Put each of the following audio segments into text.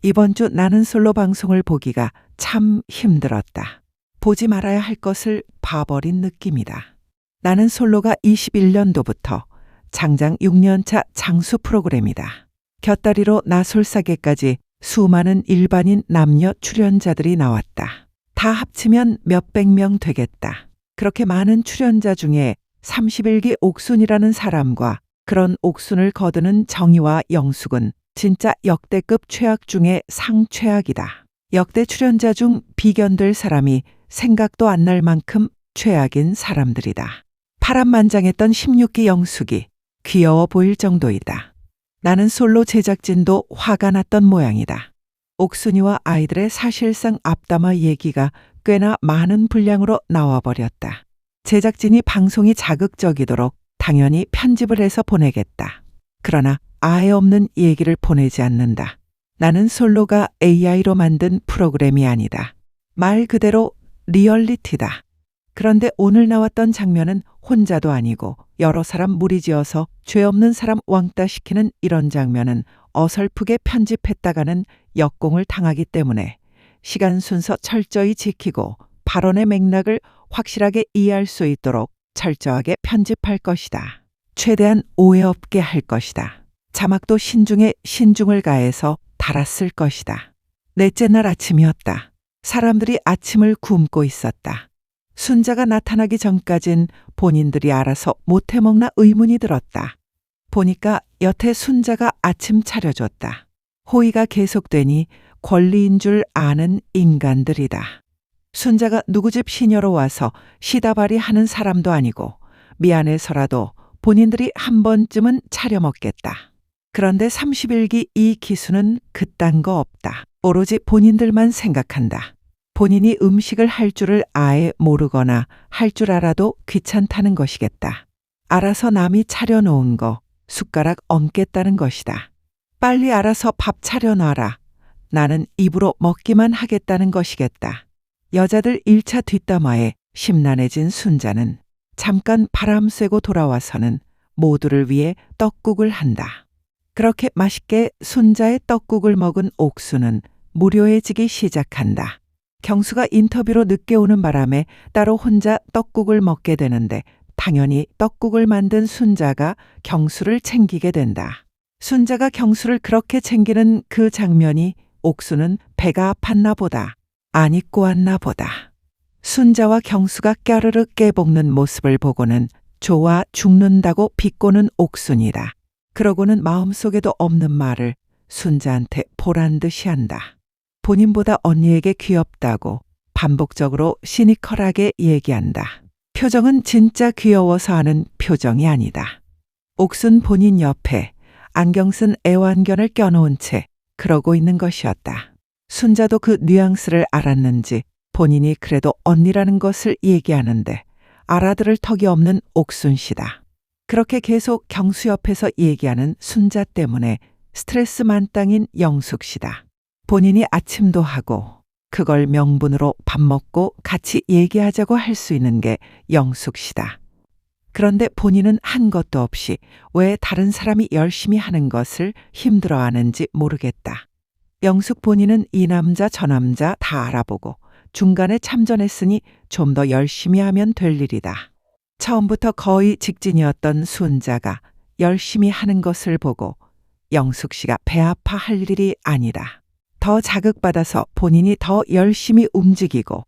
이번 주 나는 솔로 방송을 보기가 참 힘들었다. 보지 말아야 할 것을 봐버린 느낌이다. 나는 솔로가 21년도부터 장장 6년차 장수 프로그램이다. 곁다리로 나솔사계까지 수많은 일반인 남녀 출연자들이 나왔다. 다 합치면 몇백 명 되겠다. 그렇게 많은 출연자 중에 31기 옥순이라는 사람과 그런 옥순을 거두는 정희와 영숙은 진짜 역대급 최악 중에 상최악이다. 역대 출연자 중 비견될 사람이 생각도 안 날 만큼 최악인 사람들이다. 파란만장했던 16기 영숙이 귀여워 보일 정도이다. 나는 솔로 제작진도 화가 났던 모양이다. 옥순이와 아이들의 사실상 앞담화 얘기가 꽤나 많은 분량으로 나와버렸다. 제작진이 방송이 자극적이도록 당연히 편집을 해서 보내겠다. 그러나 아예 없는 얘기를 보내지 않는다. 나는 솔로가 AI로 만든 프로그램이 아니다. 말 그대로 리얼리티다. 그런데 오늘 나왔던 장면은 혼자도 아니고 여러 사람 무리지어서 죄 없는 사람 왕따 시키는 이런 장면은 어설프게 편집했다가는 역공을 당하기 때문에 시간 순서 철저히 지키고 발언의 맥락을 확실하게 이해할 수 있도록 철저하게 편집할 것이다. 최대한 오해 없게 할 것이다. 자막도 신중에 신중을 가해서 달았을 것이다. 넷째 날 아침이었다. 사람들이 아침을 굶고 있었다. 순자가 나타나기 전까진 본인들이 알아서 못해먹나 의문이 들었다. 보니까 여태 순자가 아침 차려줬다. 호의가 계속되니 권리인 줄 아는 인간들이다. 순자가 누구 집 시녀로 와서 시다발이 하는 사람도 아니고 미안해서라도 본인들이 한 번쯤은 차려 먹겠다. 그런데 31기 이 기수는 그딴 거 없다. 오로지 본인들만 생각한다. 본인이 음식을 할 줄을 아예 모르거나 할 줄 알아도 귀찮다는 것이겠다. 알아서 남이 차려놓은 거 숟가락 얹겠다는 것이다. 빨리 알아서 밥 차려놔라. 나는 입으로 먹기만 하겠다는 것이겠다. 여자들 1차 뒷담화에 심란해진 순자는 잠깐 바람 쐬고 돌아와서는 모두를 위해 떡국을 한다. 그렇게 맛있게 순자의 떡국을 먹은 옥수는 무료해지기 시작한다. 경수가 인터뷰로 늦게 오는 바람에 따로 혼자 떡국을 먹게 되는데 당연히 떡국을 만든 순자가 경수를 챙기게 된다. 순자가 경수를 그렇게 챙기는 그 장면이 옥수는 배가 아팠나 보다. 안 입고 왔나 보다. 순자와 경수가 까르르 깨볶는 모습을 보고는 좋아 죽는다고 비꼬는 옥순이다. 그러고는 마음속에도 없는 말을 순자한테 보란 듯이 한다. 본인보다 언니에게 귀엽다고 반복적으로 시니컬하게 얘기한다. 표정은 진짜 귀여워서 하는 표정이 아니다. 옥순 본인 옆에 안경 쓴 애완견을 껴놓은 채 그러고 있는 것이었다. 순자도 그 뉘앙스를 알았는지 본인이 그래도 언니라는 것을 얘기하는데 알아들을 턱이 없는 옥순 씨다. 그렇게 계속 경수 옆에서 얘기하는 순자 때문에 스트레스 만땅인 영숙 씨다. 본인이 아침도 하고 그걸 명분으로 밥 먹고 같이 얘기하자고 할 수 있는 게 영숙 씨다. 그런데 본인은 한 것도 없이 왜 다른 사람이 열심히 하는 것을 힘들어하는지 모르겠다. 영숙 본인은 이 남자 저 남자 다 알아보고 중간에 참전했으니 좀 더 열심히 하면 될 일이다. 처음부터 거의 직진이었던 순자가 열심히 하는 것을 보고 영숙 씨가 배 아파할 일이 아니다. 더 자극받아서 본인이 더 열심히 움직이고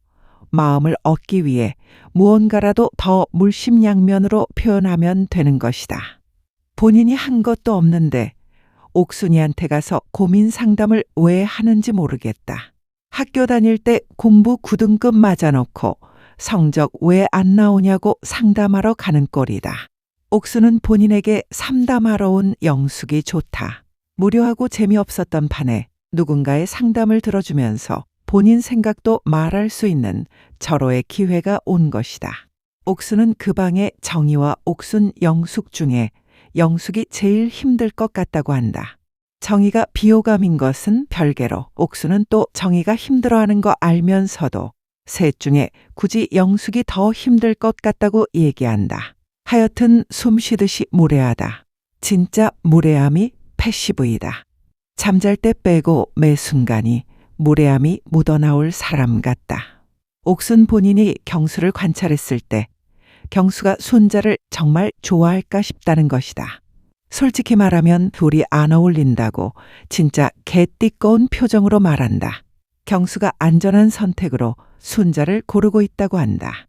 마음을 얻기 위해 무언가라도 더 물심양면으로 표현하면 되는 것이다. 본인이 한 것도 없는데 옥순이한테 가서 고민 상담을 왜 하는지 모르겠다. 학교 다닐 때 공부 9등급 맞아놓고 성적 왜 안 나오냐고 상담하러 가는 꼴이다. 옥수는 본인에게 상담하러 온 영숙이 좋다. 무료하고 재미없었던 판에 누군가의 상담을 들어주면서 본인 생각도 말할 수 있는 절호의 기회가 온 것이다. 옥수는 그 방에 정희와 옥순, 영숙 중에 영숙이 제일 힘들 것 같다고 한다. 정희가 비호감인 것은 별개로 옥수는 또 정희가 힘들어하는 거 알면서도 셋 중에 굳이 영숙이 더 힘들 것 같다고 얘기한다. 하여튼 숨 쉬듯이 무례하다. 진짜 무례함이 패시브이다. 잠잘 때 빼고 매 순간이 무례함이 묻어나올 사람 같다. 옥순 본인이 경수를 관찰했을 때 경수가 순자를 정말 좋아할까 싶다는 것이다. 솔직히 말하면 둘이 안 어울린다고 진짜 개띠꺼운 표정으로 말한다. 경수가 안전한 선택으로 순자를 고르고 있다고 한다.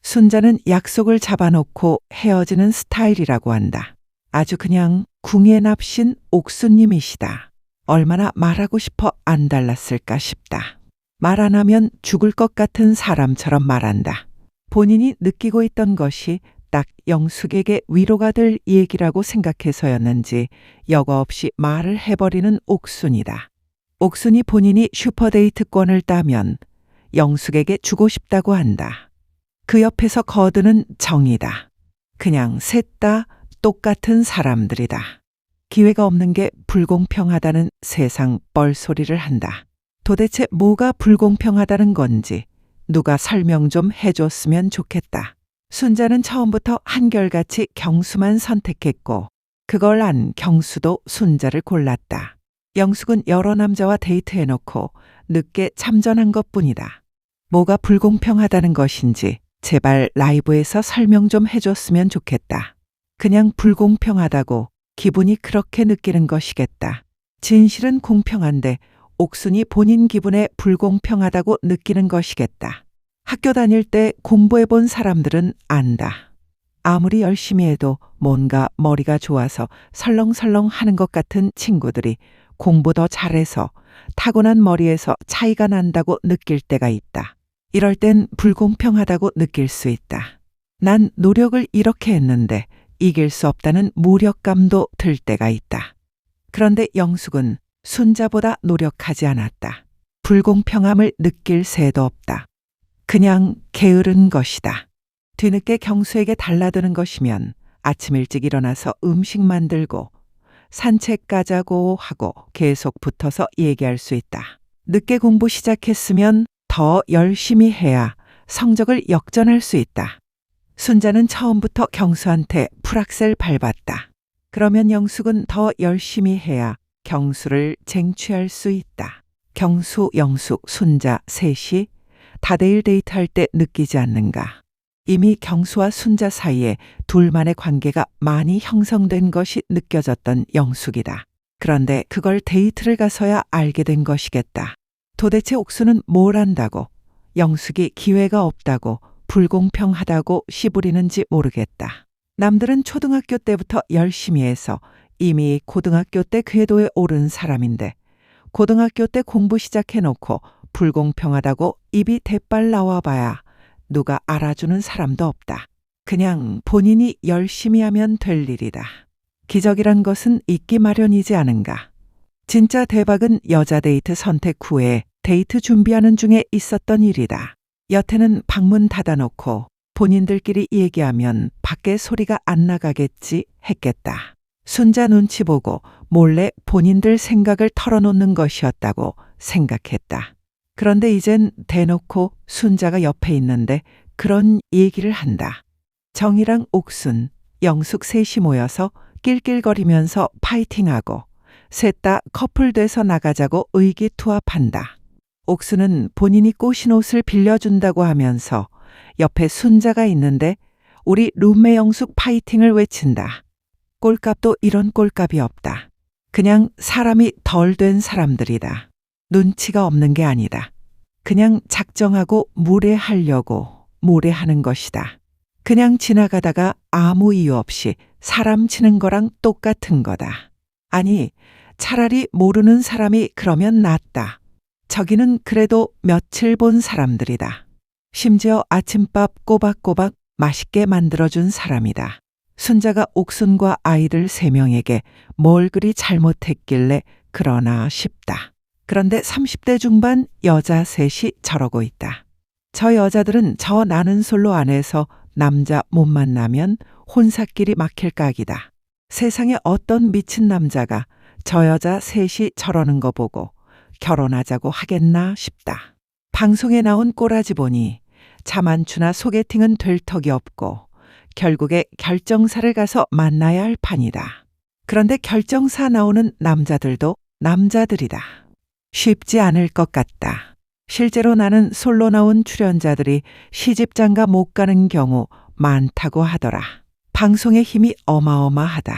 순자는 약속을 잡아놓고 헤어지는 스타일이라고 한다. 아주 그냥 궁예 납신 옥수님이시다. 얼마나 말하고 싶어 안 달랐을까 싶다. 말 안 하면 죽을 것 같은 사람처럼 말한다. 본인이 느끼고 있던 것이 딱 영숙에게 위로가 될 얘기라고 생각해서였는지 여과 없이 말을 해버리는 옥순이다. 옥순이 본인이 슈퍼데이트권을 따면 영숙에게 주고 싶다고 한다. 그 옆에서 거드는 정이다. 그냥 셋 다 똑같은 사람들이다. 기회가 없는 게 불공평하다는 세상 뻘소리를 한다. 도대체 뭐가 불공평하다는 건지 누가 설명 좀 해줬으면 좋겠다. 순자는 처음부터 한결같이 경수만 선택했고 그걸 안 경수도 순자를 골랐다. 영숙은 여러 남자와 데이트해놓고 늦게 참전한 것뿐이다. 뭐가 불공평하다는 것인지 제발 라이브에서 설명 좀 해줬으면 좋겠다. 그냥 불공평하다고 기분이 그렇게 느끼는 것이겠다. 진실은 공평한데 옥순이 본인 기분에 불공평하다고 느끼는 것이겠다. 학교 다닐 때 공부해본 사람들은 안다. 아무리 열심히 해도 뭔가 머리가 좋아서 설렁설렁 하는 것 같은 친구들이 공부 더 잘해서 타고난 머리에서 차이가 난다고 느낄 때가 있다. 이럴 땐 불공평하다고 느낄 수 있다. 난 노력을 이렇게 했는데 이길 수 없다는 무력감도 들 때가 있다. 그런데 영숙은 순자보다 노력하지 않았다. 불공평함을 느낄 새도 없다. 그냥 게으른 것이다. 뒤늦게 경수에게 달라드는 것이면 아침 일찍 일어나서 음식 만들고 산책 가자고 하고 계속 붙어서 얘기할 수 있다. 늦게 공부 시작했으면 더 열심히 해야 성적을 역전할 수 있다. 순자는 처음부터 경수한테 풀악셀 밟았다. 그러면 영숙은 더 열심히 해야 경수를 쟁취할 수 있다. 경수, 영숙, 순자 셋이 다대일 데이트할 때 느끼지 않는가. 이미 경수와 순자 사이에 둘만의 관계가 많이 형성된 것이 느껴졌던 영숙이다. 그런데 그걸 데이트를 가서야 알게 된 것이겠다. 도대체 옥수는 뭘 안다고 영숙이 기회가 없다고 불공평하다고 씨부리는지 모르겠다. 남들은 초등학교 때부터 열심히 해서 이미 고등학교 때 궤도에 오른 사람인데 고등학교 때 공부 시작해놓고 불공평하다고 입이 대빨 나와봐야 누가 알아주는 사람도 없다. 그냥 본인이 열심히 하면 될 일이다. 기적이란 것은 있기 마련이지 않은가. 진짜 대박은 여자 데이트 선택 후에 데이트 준비하는 중에 있었던 일이다. 여태는 방문 닫아놓고 본인들끼리 얘기하면 밖에 소리가 안 나가겠지 했겠다. 순자 눈치 보고 몰래 본인들 생각을 털어놓는 것이었다고 생각했다. 그런데 이젠 대놓고 순자가 옆에 있는데 그런 얘기를 한다. 정이랑 옥순, 영숙 셋이 모여서 낄낄거리면서 파이팅하고 셋 다 커플 돼서 나가자고 의기투합한다. 옥순은 본인이 꼬신 옷을 빌려준다고 하면서 옆에 순자가 있는데 우리 룸메 영숙 파이팅을 외친다. 꼴값도 이런 꼴값이 없다. 그냥 사람이 덜 된 사람들이다. 눈치가 없는 게 아니다. 그냥 작정하고 무례하려고 무례하는 것이다. 그냥 지나가다가 아무 이유 없이 사람 치는 거랑 똑같은 거다. 아니, 차라리 모르는 사람이 그러면 낫다. 저기는 그래도 며칠 본 사람들이다. 심지어 아침밥 꼬박꼬박 맛있게 만들어준 사람이다. 순자가 옥순과 아이들 3명에게 뭘 그리 잘못했길래 그러나 싶다. 그런데 30대 중반 여자 셋이 저러고 있다. 저 여자들은 저 나는 솔로 안에서 남자 못 만나면 혼사끼리 막힐 각이다. 세상에 어떤 미친 남자가 저 여자 셋이 저러는 거 보고 결혼하자고 하겠나 싶다. 방송에 나온 꼬라지 보니 자만추나 소개팅은 될 턱이 없고 결국에 결정사를 가서 만나야 할 판이다. 그런데 결정사 나오는 남자들도 남자들이다. 쉽지 않을 것 같다. 실제로 나는 솔로 나온 출연자들이 시집장가 못 가는 경우 많다고 하더라. 방송의 힘이 어마어마하다.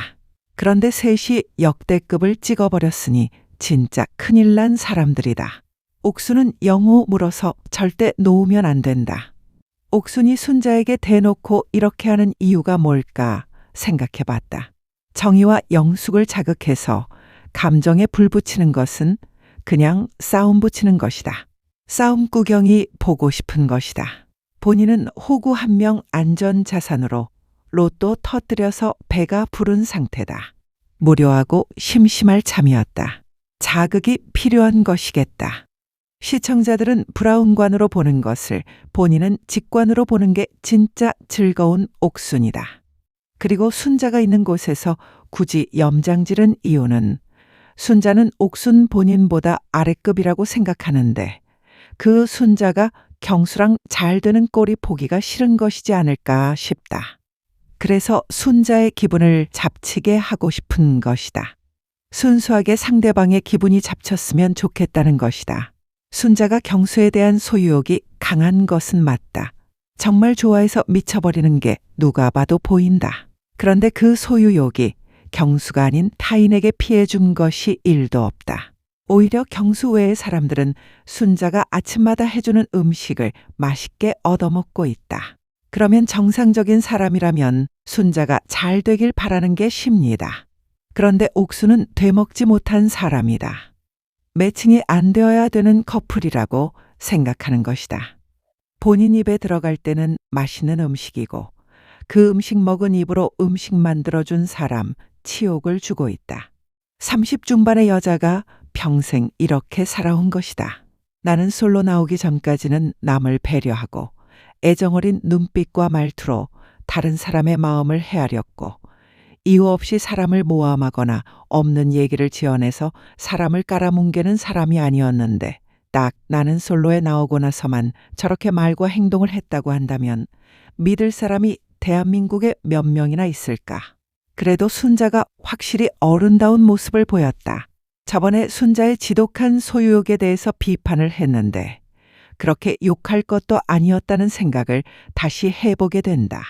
그런데 셋이 역대급을 찍어버렸으니 진짜 큰일 난 사람들이다. 옥순은 영호 물어서 절대 놓으면 안 된다. 옥순이 순자에게 대놓고 이렇게 하는 이유가 뭘까 생각해 봤다. 정의와 영숙을 자극해서 감정에 불 붙이는 것은 그냥 싸움 붙이는 것이다. 싸움 구경이 보고 싶은 것이다. 본인은 호구 한 명 안전 자산으로 로또 터뜨려서 배가 부른 상태다. 무료하고 심심할 참이었다. 자극이 필요한 것이겠다. 시청자들은 브라운관으로 보는 것을 본인은 직관으로 보는 게 진짜 즐거운 옥순이다. 그리고 순자가 있는 곳에서 굳이 염장지른 이유는 순자는 옥순 본인보다 아래급이라고 생각하는데 그 순자가 경수랑 잘 되는 꼴이 보기가 싫은 것이지 않을까 싶다. 그래서 순자의 기분을 잡치게 하고 싶은 것이다. 순수하게 상대방의 기분이 잡쳤으면 좋겠다는 것이다. 순자가 경수에 대한 소유욕이 강한 것은 맞다. 정말 좋아해서 미쳐버리는 게 누가 봐도 보인다. 그런데 그 소유욕이 경수가 아닌 타인에게 피해 준 것이 1도 없다. 오히려 경수 외의 사람들은 순자가 아침마다 해주는 음식을 맛있게 얻어먹고 있다. 그러면 정상적인 사람이라면 순자가 잘 되길 바라는 게 쉽니다. 그런데 옥수는 되먹지 못한 사람이다. 매칭이 안 되어야 되는 커플이라고 생각하는 것이다. 본인 입에 들어갈 때는 맛있는 음식이고 그 음식 먹은 입으로 음식 만들어준 사람 치욕을 주고 있다. 30 중반의 여자가 평생 이렇게 살아온 것이다. 나는 솔로 나오기 전까지는 남을 배려하고 애정어린 눈빛과 말투로 다른 사람의 마음을 헤아렸고 이유 없이 사람을 모함하거나 없는 얘기를 지어내서 사람을 깔아뭉개는 사람이 아니었는데 딱 나는 솔로에 나오고 나서만 저렇게 말과 행동을 했다고 한다면 믿을 사람이 대한민국에 몇 명이나 있을까? 그래도 순자가 확실히 어른다운 모습을 보였다. 저번에 순자의 지독한 소유욕에 대해서 비판을 했는데 그렇게 욕할 것도 아니었다는 생각을 다시 해보게 된다.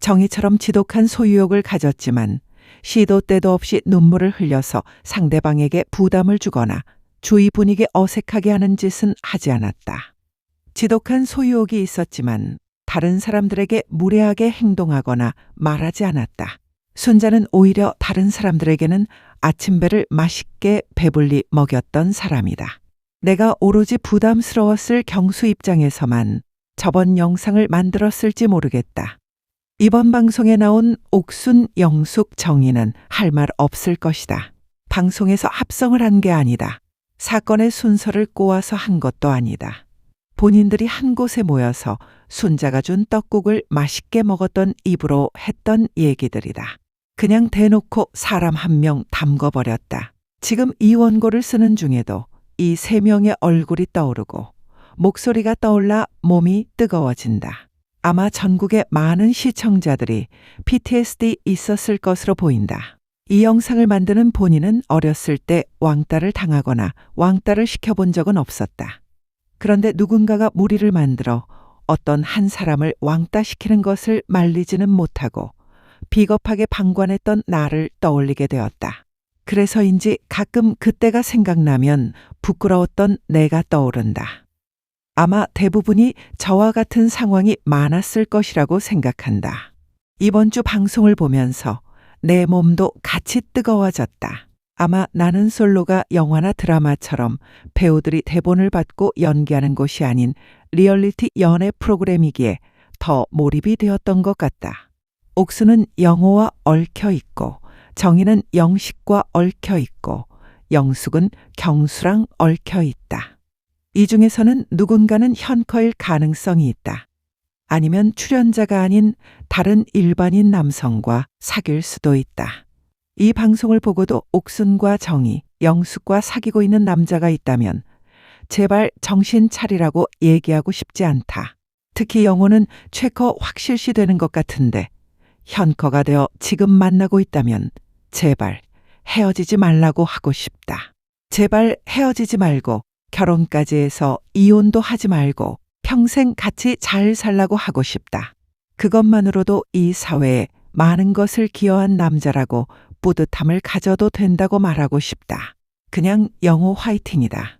정의처럼 지독한 소유욕을 가졌지만 시도 때도 없이 눈물을 흘려서 상대방에게 부담을 주거나 주위 분위기 어색하게 하는 짓은 하지 않았다. 지독한 소유욕이 있었지만 다른 사람들에게 무례하게 행동하거나 말하지 않았다. 순자는 오히려 다른 사람들에게는 아침배를 맛있게 배불리 먹였던 사람이다. 내가 오로지 부담스러웠을 경수 입장에서만 저번 영상을 만들었을지 모르겠다. 이번 방송에 나온 옥순, 영숙, 정의는 할 말 없을 것이다. 방송에서 합성을 한 게 아니다. 사건의 순서를 꼬아서 한 것도 아니다. 본인들이 한 곳에 모여서 순자가 준 떡국을 맛있게 먹었던 입으로 했던 얘기들이다. 그냥 대놓고 사람 한 명 담궈버렸다. 지금 이 원고를 쓰는 중에도 이 3명의 얼굴이 떠오르고 목소리가 떠올라 몸이 뜨거워진다. 아마 전국의 많은 시청자들이 PTSD 있었을 것으로 보인다. 이 영상을 만드는 본인은 어렸을 때 왕따를 당하거나 왕따를 시켜본 적은 없었다. 그런데 누군가가 무리를 만들어 어떤 한 사람을 왕따시키는 것을 말리지는 못하고 비겁하게 방관했던 나를 떠올리게 되었다. 그래서인지 가끔 그때가 생각나면 부끄러웠던 내가 떠오른다. 아마 대부분이 저와 같은 상황이 많았을 것이라고 생각한다. 이번 주 방송을 보면서 내 몸도 같이 뜨거워졌다. 아마 나는 솔로가 영화나 드라마처럼 배우들이 대본을 받고 연기하는 곳이 아닌 리얼리티 연애 프로그램이기에 더 몰입이 되었던 것 같다. 옥수는 영호와 얽혀 있고 정의는 영식과 얽혀 있고 영숙은 경수랑 얽혀 있다. 이 중에서는 누군가는 현커일 가능성이 있다. 아니면 출연자가 아닌 다른 일반인 남성과 사귈 수도 있다. 이 방송을 보고도 옥순과 정의, 영숙과 사귀고 있는 남자가 있다면 제발 정신 차리라고 얘기하고 싶지 않다. 특히 영호는 최커 확실시 되는 것 같은데 현커가 되어 지금 만나고 있다면 제발 헤어지지 말라고 하고 싶다. 제발 헤어지지 말고 결혼까지 해서 이혼도 하지 말고 평생 같이 잘 살라고 하고 싶다. 그것만으로도 이 사회에 많은 것을 기여한 남자라고 뿌듯함을 가져도 된다고 말하고 싶다. 그냥 영호 화이팅이다.